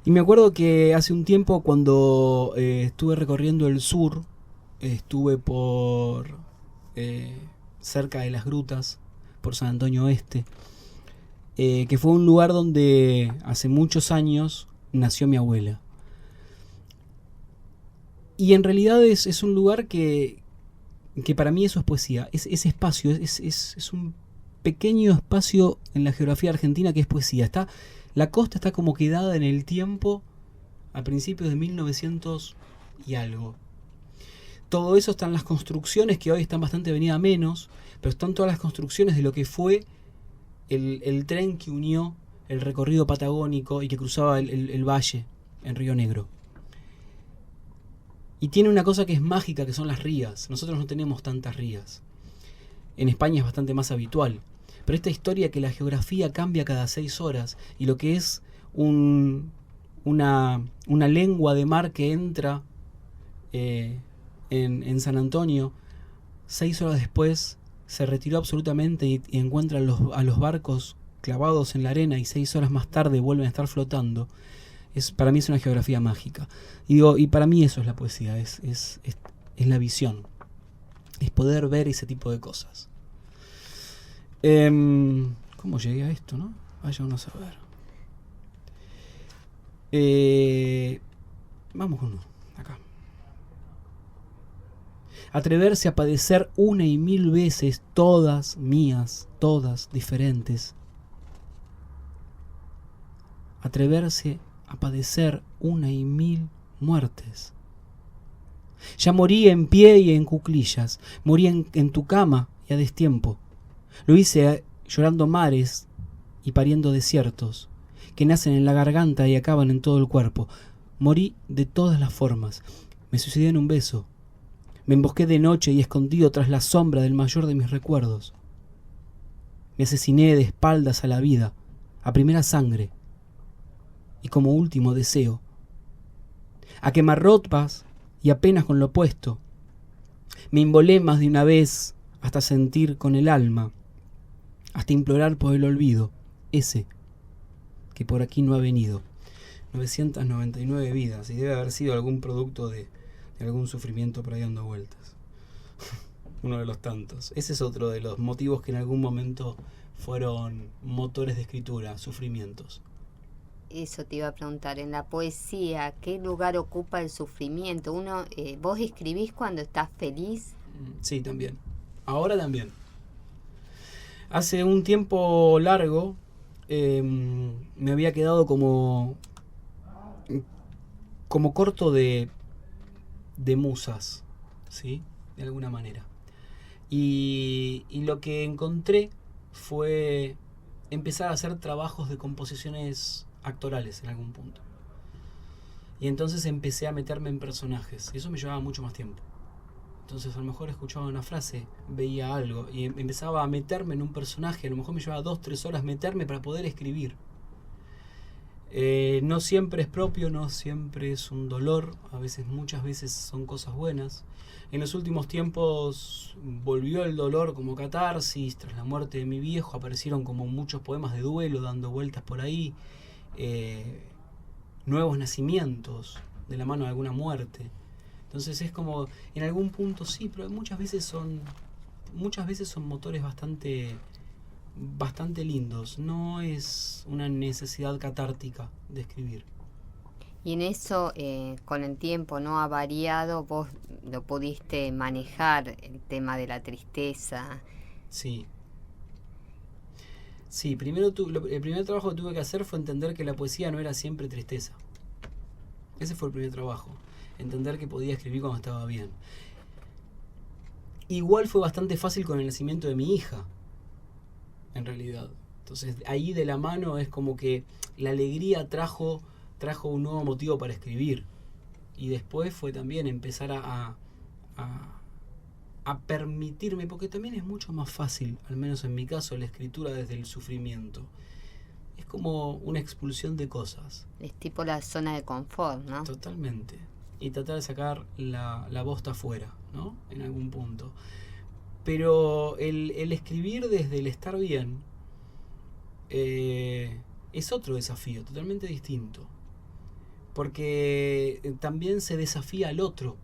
C: Y me acuerdo que hace un tiempo cuando estuve recorriendo el sur, estuve por cerca de las grutas, por San Antonio Oeste, que fue un lugar donde hace muchos años nació mi abuela. Y en realidad es un lugar que para mí eso es poesía. Ese espacio es un pequeño espacio en la geografía argentina que es poesía. La costa está como quedada en el tiempo a principios de 1900 y algo. Todo eso están las construcciones que hoy están bastante venidas a menos, pero están todas las construcciones de lo que fue el tren que unió el recorrido patagónico y que cruzaba el valle en Río Negro. Y tiene una cosa que es mágica, que son las rías. Nosotros no tenemos tantas rías. En España es bastante más habitual. Pero esta historia que la geografía cambia cada 6 horas y lo que es una lengua de mar que entra en San Antonio, 6 horas después se retiró absolutamente y encuentra a los barcos clavados en la arena y 6 horas más tarde vuelven a estar flotando. Para mí es una geografía mágica. Y para mí eso es la poesía, es la visión. Es poder ver ese tipo de cosas. ¿Cómo llegué a esto, no? Vaya uno a saber. Vamos con uno, acá. Atreverse a padecer 1 y 1000 veces, todas mías, todas diferentes. Atreverse a padecer 1 y 1000 muertes. Ya morí en pie y en cuclillas, morí en tu cama y a destiempo. Lo hice llorando mares y pariendo desiertos, que nacen en la garganta y acaban en todo el cuerpo. Morí de todas las formas. Me suicidé en un beso. Me embosqué de noche y escondido tras la sombra del mayor de mis recuerdos. Me asesiné de espaldas a la vida, a primera sangre, y como último deseo, a quemarropas y apenas con lo opuesto. Me inmolé más de una vez hasta sentir con el alma, hasta implorar por el olvido, ese que por aquí no ha venido. 999 vidas, y debe haber sido algún producto de algún sufrimiento por ahí dando vueltas. Uno de los tantos. Ese es otro de los motivos que en algún momento fueron motores de escritura, sufrimientos.
B: Eso te iba a preguntar, en la poesía, ¿qué lugar ocupa el sufrimiento? ¿Vos escribís cuando estás feliz?
C: Sí, también. Ahora también. Hace un tiempo largo me había quedado como corto de musas, ¿sí? De alguna manera. Y lo que encontré fue empezar a hacer trabajos de composiciones actorales en algún punto. Y entonces empecé a meterme en personajes. Y eso me llevaba mucho más tiempo. Entonces a lo mejor escuchaba una frase, veía algo y empezaba a meterme en un personaje. A lo mejor me llevaba 2-3 horas meterme para poder escribir. No siempre es propio, no siempre es un dolor. Muchas veces son cosas buenas. En los últimos tiempos volvió el dolor como catarsis. Tras la muerte de mi viejo aparecieron como muchos poemas de duelo dando vueltas por ahí. Nuevos nacimientos de la mano de alguna muerte. Entonces es como, en algún punto sí, pero muchas veces son motores bastante lindos. No es una necesidad catártica de escribir.
B: Y en eso, con el tiempo, ¿no? Ha variado, vos lo pudiste manejar, el tema de la tristeza.
C: Sí. Sí, primero el primer trabajo que tuve que hacer fue entender que la poesía no era siempre tristeza. Ese fue el primer trabajo. Entender que podía escribir cuando estaba bien. Igual fue bastante fácil con el nacimiento de mi hija, en realidad. Entonces ahí de la mano es como que la alegría trajo trajo un nuevo motivo para escribir. Y después fue también empezar a permitirme, porque también es mucho más fácil, al menos en mi caso, la escritura desde el sufrimiento. Es como una expulsión de cosas.
B: Es tipo la zona de confort, ¿no?
C: Totalmente. Y tratar de sacar la bosta afuera, ¿no? En algún punto. Pero el escribir desde el estar bien es otro desafío, totalmente distinto. Porque también se desafía al otro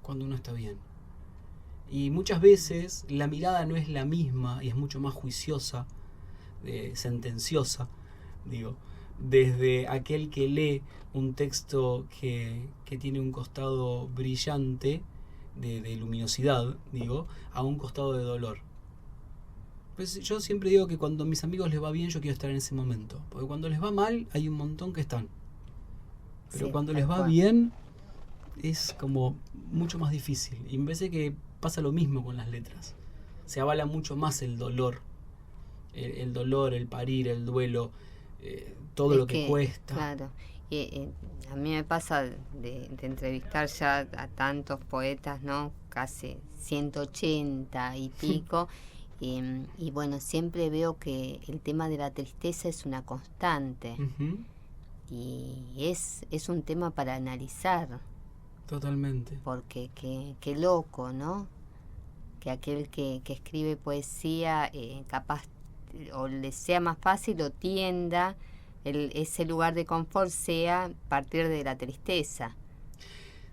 C: cuando uno está bien. Y muchas veces la mirada no es la misma y es mucho más juiciosa, sentenciosa, digo, desde aquel que lee un texto que tiene un costado brillante de luminosidad, digo, a un costado de dolor. Pues yo siempre digo que cuando a mis amigos les va bien, yo quiero estar en ese momento, porque cuando les va mal hay un montón que están, pero
B: Sí,
C: cuando
B: tal
C: les va
B: cual.
C: bien es como mucho más difícil. Y me parece que pasa lo mismo con las letras. Se avala mucho más el dolor, el dolor, el parir, el duelo, todo
B: Es
C: lo que cuesta.
B: Claro. Y a mí me pasa de entrevistar ya a tantos poetas, ¿no? Casi 180 y pico. Y bueno, siempre veo que el tema de la tristeza es una constante.
C: Ujú,
B: Y es un tema para analizar.
C: totalmente.
B: Porque qué loco, ¿no? Que aquel que escribe poesía capaz o le sea más fácil o tienda ese lugar de confort sea partir de la tristeza.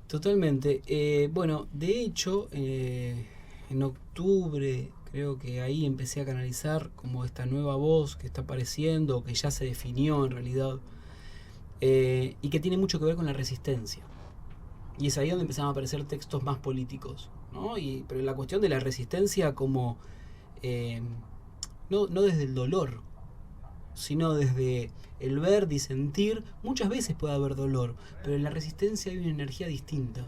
C: Totalmente. Bueno, de hecho, en octubre creo que ahí empecé a canalizar como esta nueva voz que está apareciendo, que ya se definió en realidad, y que tiene mucho que ver con la resistencia. Y es ahí donde empezaron a aparecer textos más políticos, ¿no? Pero la cuestión de la resistencia como no desde el dolor, sino desde el ver, disentir. Muchas veces puede haber dolor, pero en la resistencia hay una energía distinta.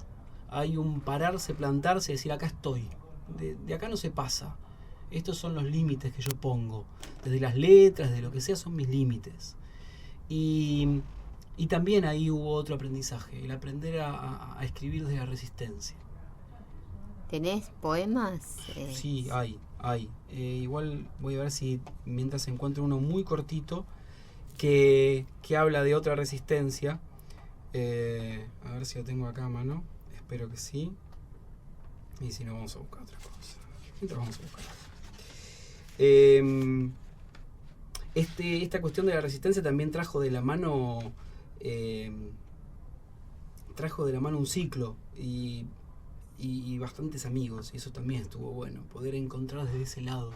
C: Hay un pararse, plantarse, decir acá estoy, de acá no se pasa. Estos son los límites que yo pongo. Desde las letras, de lo que sea, son mis límites. Y también ahí hubo otro aprendizaje, el aprender a escribir desde la resistencia.
B: ¿Tenés poemas?
C: Sí, hay. Igual voy a ver si mientras encuentro uno muy cortito que habla de otra resistencia. A ver si lo tengo acá a mano. Espero que sí. Y si no, vamos a buscar otra cosa. Mientras vamos a buscar. Esta cuestión de la resistencia también trajo de la mano un ciclo y bastantes amigos, y eso también estuvo bueno, poder encontrar desde ese lado,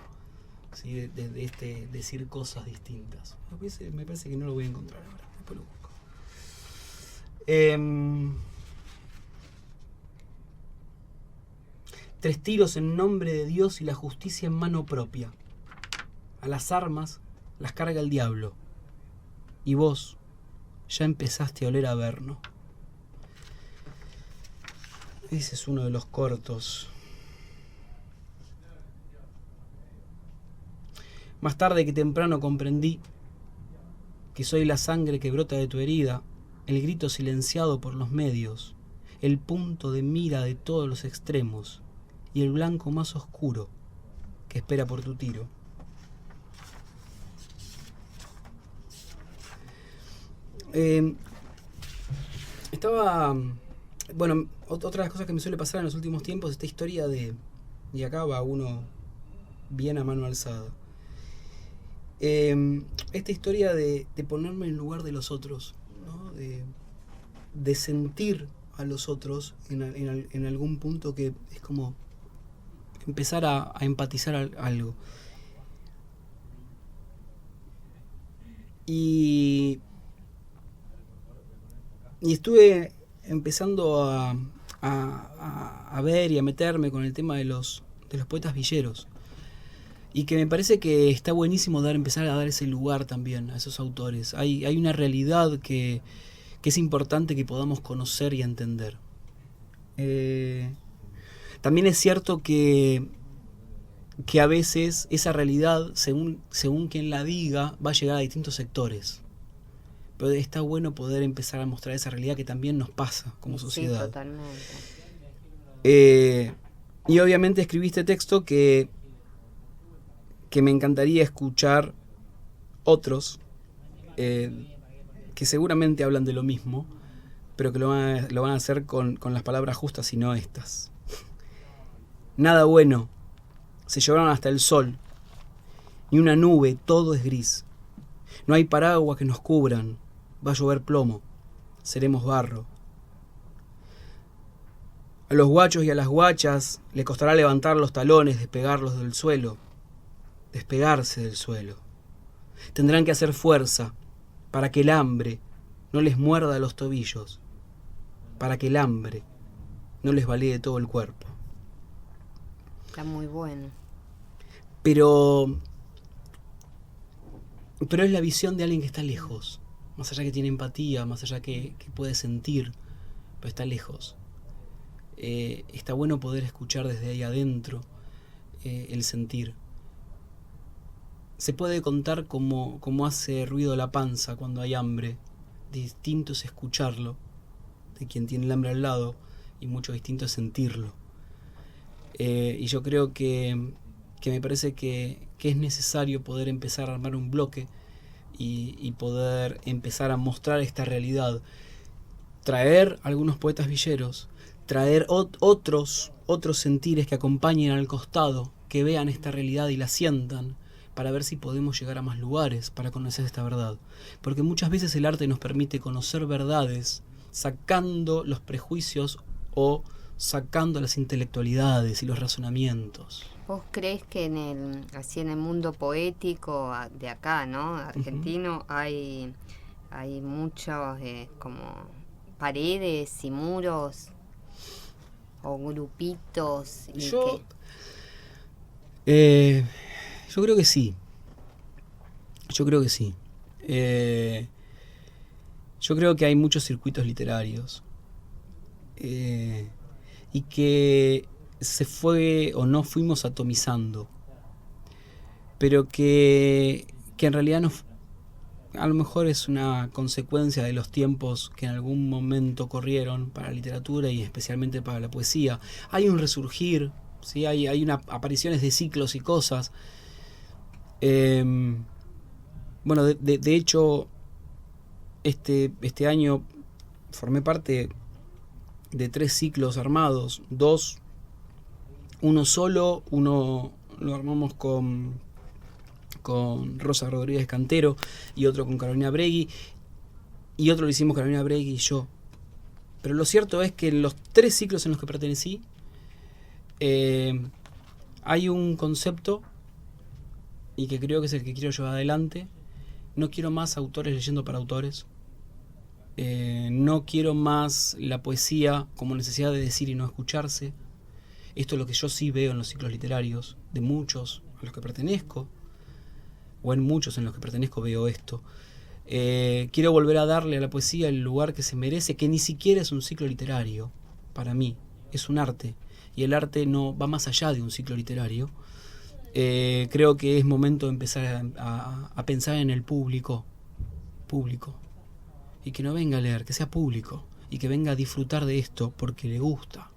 C: ¿sí? de este decir cosas distintas. Me parece que no lo voy a encontrar ahora, después lo busco. Tres tiros en nombre de Dios y la justicia en mano propia. A las armas las carga el diablo. Y vos ya empezaste a oler a Averno. Ese es uno de los cortos. Más tarde que temprano comprendí que soy la sangre que brota de tu herida, el grito silenciado por los medios, el punto de mira de todos los extremos y el blanco más oscuro que espera por tu tiro. Bueno, otra de las cosas que me suele pasar en los últimos tiempos, esta historia y acá va uno bien a mano alzada. Esta historia de ponerme en el lugar de los otros, ¿no? De sentir a los otros en algún punto que es como empezar a empatizar algo. Y estuve empezando a ver y a meterme con el tema de los poetas villeros. Y que me parece que está buenísimo empezar a dar ese lugar también a esos autores. Hay una realidad que es importante que podamos conocer y entender. También es cierto que a veces esa realidad, según quien la diga, va a llegar a distintos sectores. pero está bueno poder empezar a mostrar esa realidad que también nos pasa como sociedad.
B: Sí, totalmente.
C: Y obviamente escribí este texto que me encantaría escuchar otros que seguramente hablan de lo mismo, pero que lo van a hacer con las palabras justas y no estas. Nada bueno, se llevaron hasta el sol, ni una nube, todo es gris. No hay paraguas que nos cubran, va a llover plomo, seremos barro. A los guachos y a las guachas le costará levantar los talones, despegarlos del suelo, despegarse del suelo. Tendrán que hacer fuerza para que el hambre no les muerda los tobillos, para que el hambre no les balee todo el cuerpo.
B: Está muy bueno.
C: Pero es la visión de alguien que está lejos, más allá que tiene empatía, más allá que puede sentir, pero está lejos. Está bueno poder escuchar desde ahí adentro el sentir. Se puede contar cómo hace ruido la panza cuando hay hambre. Distinto es escucharlo de quien tiene el hambre al lado, y mucho distinto es sentirlo. Y yo creo que me parece que es necesario poder empezar a armar un bloque y poder empezar a mostrar esta realidad. Traer algunos poetas villeros, traer otros sentires que acompañen al costado, que vean esta realidad y la sientan, para ver si podemos llegar a más lugares para conocer esta verdad. Porque muchas veces el arte nos permite conocer verdades sacando los prejuicios o sacando las intelectualidales y los razonamientos.
B: ¿Vos crees que en el mundo poético de acá, ¿no? Argentino, hay muchos como paredes y muros o grupitos?
C: Yo creo que sí. Yo creo que hay muchos circuitos literarios. Y que se fue o no fuimos atomizando, pero que en realidad a lo mejor es una consecuencia de los tiempos que en algún momento corrieron para la literatura y especialmente para la poesía. Hay un resurgir, ¿sí? Hay apariciones de ciclos y cosas. Bueno, de hecho, este año formé parte de 3 ciclos armados, 2, uno solo, uno lo armamos con Rosa Rodríguez Cantero y otro con Carolina Bregui, y otro lo hicimos Carolina Bregui y yo. Pero lo cierto es que en los 3 ciclos en los que pertenecí hay un concepto, y que creo que es el que quiero llevar adelante. No quiero más autores leyendo para autores. No quiero más la poesía como necesidad de decir y no escucharse. Esto es lo que yo sí veo en los ciclos literarios, de muchos a los que pertenezco, o en muchos en los que pertenezco veo esto. Quiero volver a darle a la poesía el lugar que se merece, que ni siquiera es un ciclo literario, para mí, es un arte, y el arte no va más allá de un ciclo literario. Creo que es momento de empezar a pensar en el público, y que no venga a leer, que sea público, y que venga a disfrutar de esto porque le gusta.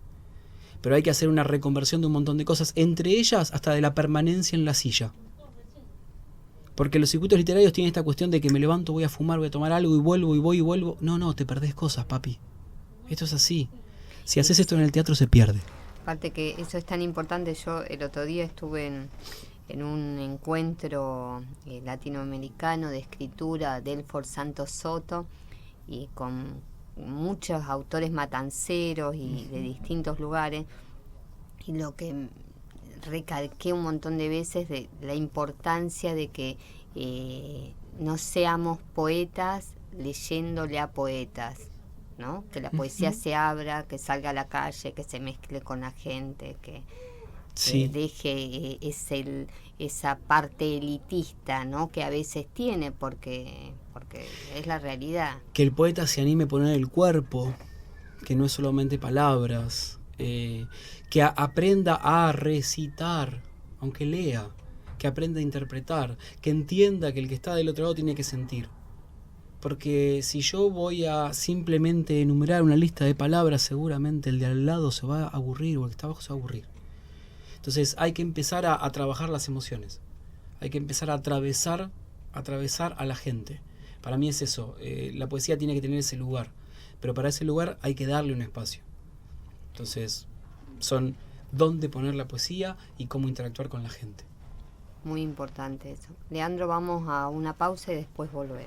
C: Pero hay que hacer una reconversión de un montón de cosas, entre ellas hasta de la permanencia en la silla. Porque los circuitos literarios tienen esta cuestión de que me levanto, voy a fumar, voy a tomar algo y vuelvo y voy y vuelvo. No, te perdés cosas, papi. Esto es así. Si haces esto en el teatro se pierde.
B: Aparte que eso es tan importante. Yo el otro día estuve en un encuentro latinoamericano de escritura Delfor Santos Soto, y con muchos autores matanceros y de distintos lugares, y lo que recalqué un montón de veces de la importancia de que no seamos poetas leyéndole a poetas, ¿no? Que la poesía se abra, que salga a la calle, que se mezcle con la gente, que deje esa parte elitista, ¿no? Que a veces tiene, porque es la realidad.
C: Que el poeta se anime a poner el cuerpo, que no es solamente palabras, que aprenda a recitar, aunque lea, que aprenda a interpretar, que entienda que el que está del otro lado tiene que sentir. Porque si yo voy a simplemente enumerar una lista de palabras, seguramente el de al lado se va a aburrir o el que está abajo se va a aburrir. Entonces hay que empezar a trabajar las emociones. Hay que empezar a atravesar a la gente. Para mí es eso. La poesía tiene que tener ese lugar. Pero para ese lugar hay que darle un espacio. Entonces son dónde poner la poesía y cómo interactuar con la gente.
B: Muy importante eso. Leandro, vamos a una pausa y después volvemos.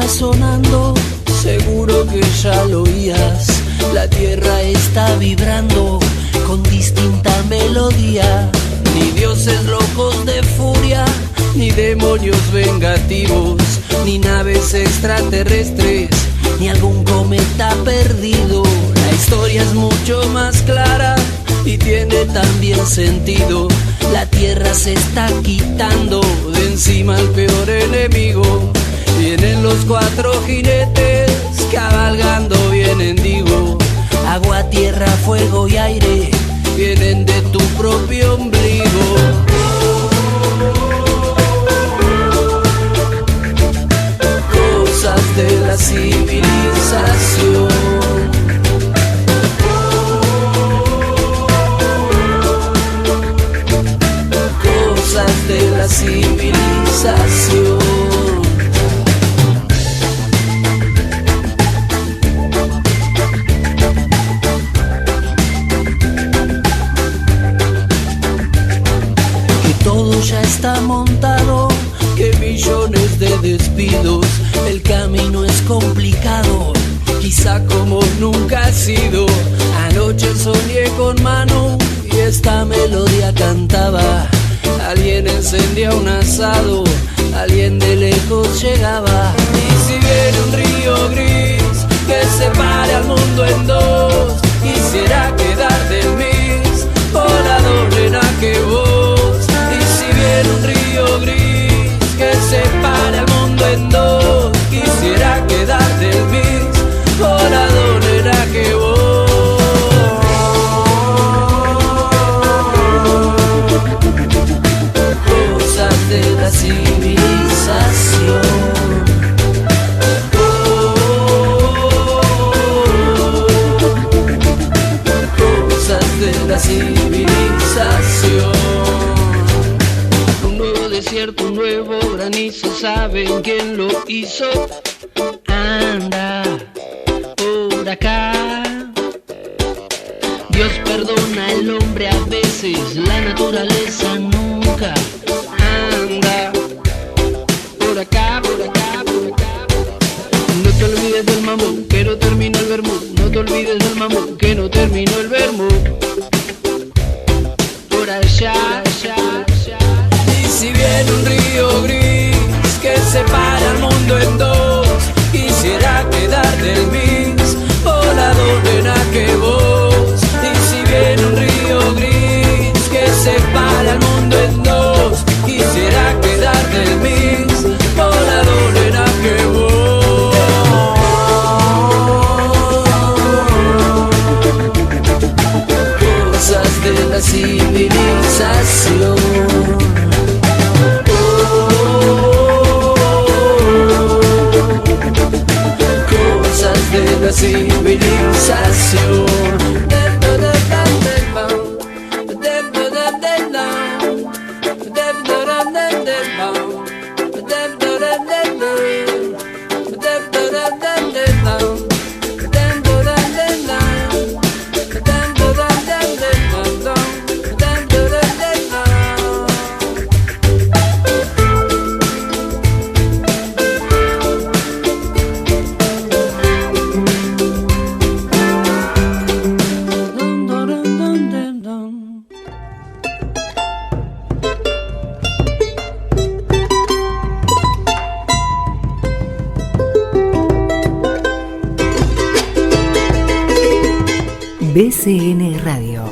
D: Sonando, seguro que ya lo oías. La tierra está vibrando con distinta melodía. Ni dioses locos de furia, ni demonios vengativos, ni naves extraterrestres, ni algún cometa perdido. La historia es mucho más clara y tiene también sentido. La tierra se está quitando de encima al peor enemigo. Vienen los 4 jinetes cabalgando, vienen, digo. Agua, tierra, fuego y aire vienen de tu propio ombligo. Cosas de la civilización. Cosas de la civilización. Ya está montado, que millones de despidos. El camino es complicado, quizá como nunca ha sido. Anoche soñé con Manu y esta melodía cantaba. Alguien encendía un asado, alguien de lejos llegaba. Y si viene un río gris que separe al mundo en dos, quisiera quedar del mis volador en que vos. Viene un río gris que separe al mundo en dos, quisiera quedar del mis volador en que vos. Cosas de la civilización. Cosas de la civilización. Desierto, un nuevo granizo, ¿saben quién lo hizo? Anda por acá. Dios perdona al hombre a veces, la naturaleza nunca. Anda por acá, por acá, por acá. No te olvides del mamón, que no terminó el vermut. No te olvides del mamón, que no terminó el vermut. Por allá, allá, allá. Si viene un río gris que separa al mundo en dos, quisiera quedar del mix volador en que vos. Y si viene un río gris que separa al mundo en dos, quisiera quedar del mix volador en que vos. Cosas de la civilización. De la civilización.
E: BCN Radio,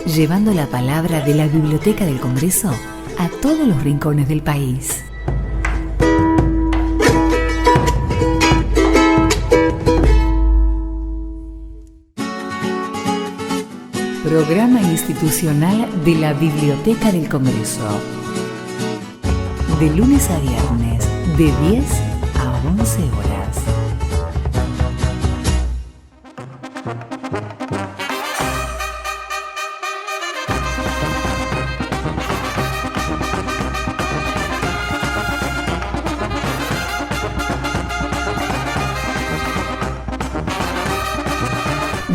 E: llevando la palabra de la Biblioteca del Congreso a todos los rincones del país. Programa institucional de la Biblioteca del Congreso. De lunes a viernes, de 10 a 11 horas.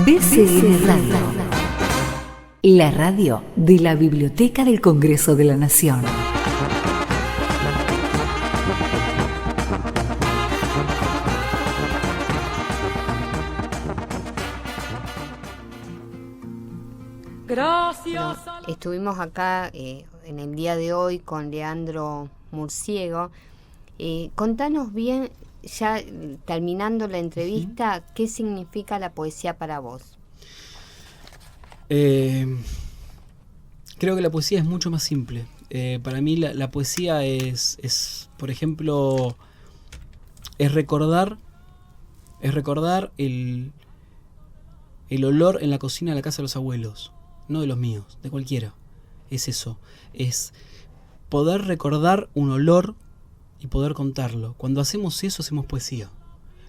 E: BCN Radio, la radio de la Biblioteca del Congreso de la Nación.
B: Estuvimos acá en el día de hoy con Leandro Murciego. Contanos bien, ya terminando la entrevista, ¿qué significa la poesía para vos?
C: Creo que la poesía es mucho más simple. Para mí la poesía es, por ejemplo, es recordar el olor en la cocina de la casa de los abuelos, no de los míos, de cualquiera. Es eso, es poder recordar un olor y poder contarlo. Cuando hacemos eso, hacemos poesía.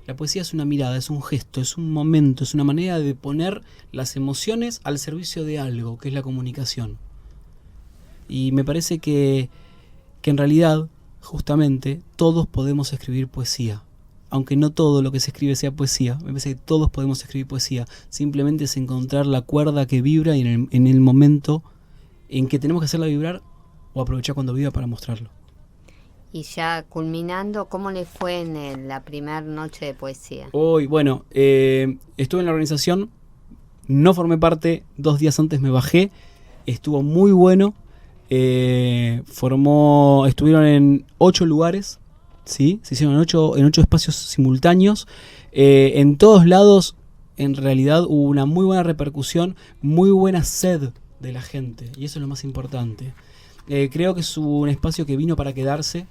C: La poesía es una mirada, es un gesto, es un momento, es una manera de poner las emociones al servicio de algo, que es la comunicación. Y me parece que en realidad, justamente, todos podemos escribir poesía. Aunque no todo lo que se escribe sea poesía, me parece que todos podemos escribir poesía. Simplemente es encontrar la cuerda que vibra y en el momento en que tenemos que hacerla vibrar o aprovechar cuando viva para mostrarlo.
B: Y ya culminando, ¿cómo le fue en la primera noche de poesía?
C: Hoy, bueno, estuve en la organización, no formé parte, 2 días antes me bajé, estuvo muy bueno, estuvieron en 8 lugares, ¿sí? Se hicieron en 8 espacios simultáneos, en todos lados en realidad hubo una muy buena repercusión, muy buena sed de la gente, y eso es lo más importante. Creo que es un espacio que vino para quedarse.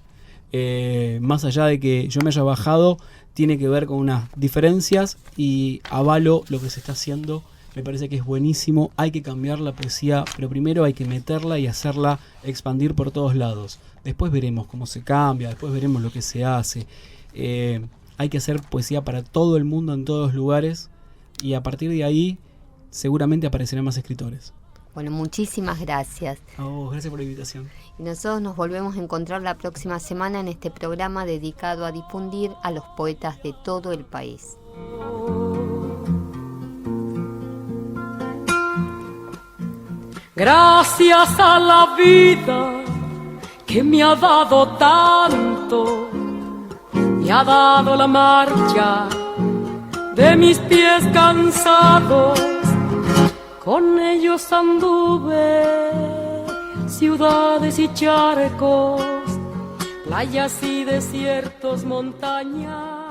C: Más allá de que yo me haya bajado, tiene que ver con unas diferencias y avalo lo que se está haciendo. Me parece que es buenísimo, hay que cambiar la poesía, pero primero hay que meterla y hacerla expandir por todos lados. Después veremos cómo se cambia, después veremos lo que se hace. Hay que hacer poesía para todo el mundo, en todos los lugares, y a partir de ahí seguramente aparecerán más escritores.
B: Bueno, muchísimas gracias.
C: Gracias por la invitación.
B: Y nosotros nos volvemos a encontrar la próxima semana en este programa dedicado a difundir a los poetas de todo el país.
A: Gracias a la vida que me ha dado tanto, me ha dado la marcha de mis pies cansados. Con ellos anduve ciudades y charcos, playas y desiertos, montañas.